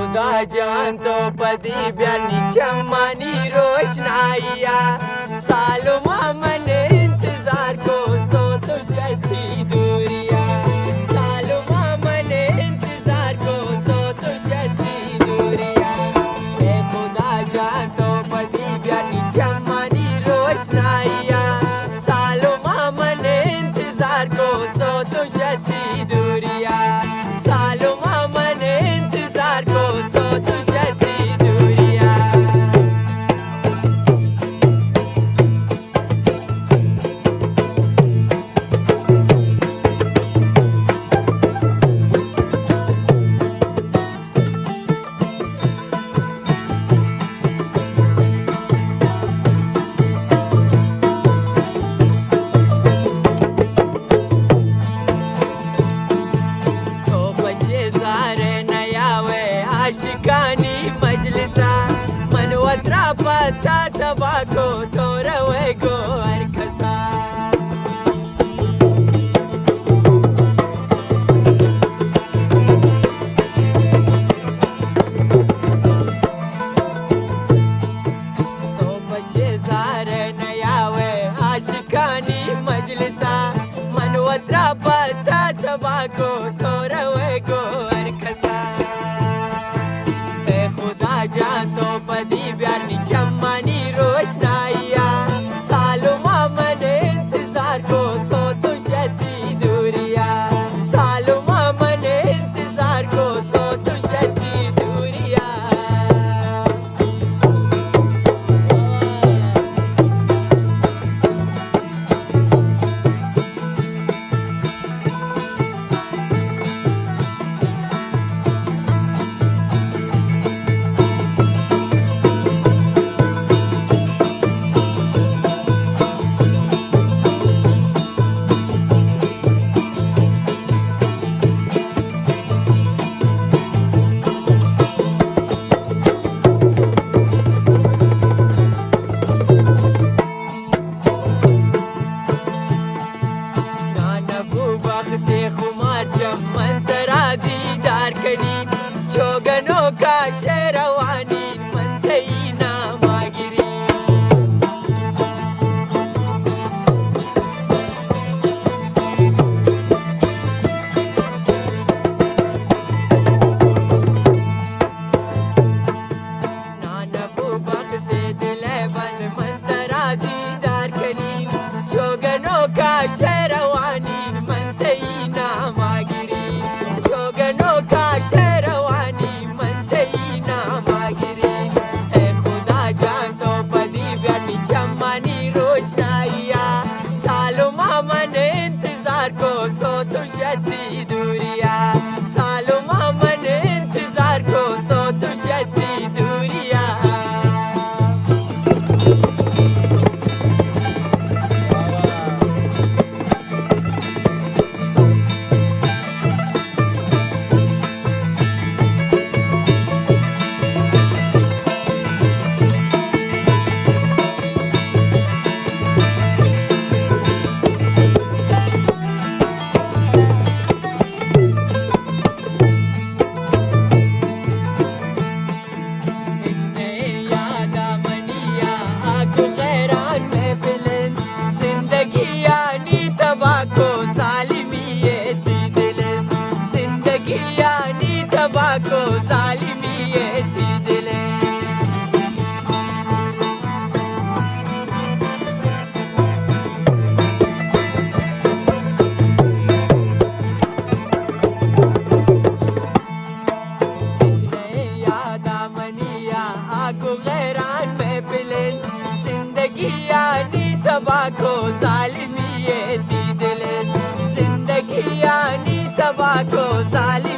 खुदा जान तो पदी ब्यानी चम्मानी रोशनाइया सालों मन इंतजार को सो तो शती दूरिया सालों मन इंतजार को सो तो शती दूरिया खुदा जान तो पदी ब्यानी चम्मानी रोशनाइया सालों मन इंतजार को सो तो शती दूरिया सालों मन इंतजार को सो तो शती दूरिया आशिकानी मजलिसा मनवत्रा पता तबाको तोरवे गो अरखसा तो बचे सारे नयावे आशिकानी मजलिसा मनवत्रा पता तबाको तोरवे गो अरखसा जान तो पदी ब्यानी चम्मानी रोशनाइया सालों मन इंतजार को सो तो शती दूरिया सालों मन इंतजार को सो तो शती दूरिया मंतरा दीदार कनी छोगनों का शेरवानी मंथई ना मागिरी नानबू बखते दिले बन मंतरा दीदार कनी छोगनों का शेरवानी मंथई ना मागिरी छोगनों का शेरवानी मंथई ना मागिरी खुदा जान तो पदी ब्यानी चम्मानी रोशनाइया सालों मन इंतजार को सो तो शती दूरिया सालों मन इंतजार को सो तो शती दूरिया को जालिमी ये थी दिले यादा मनिया आको गैरान में पिलन जिंदगी यानी तबाको जालिमी ये थी दिले जिंदगी यानी तबाको जालिमी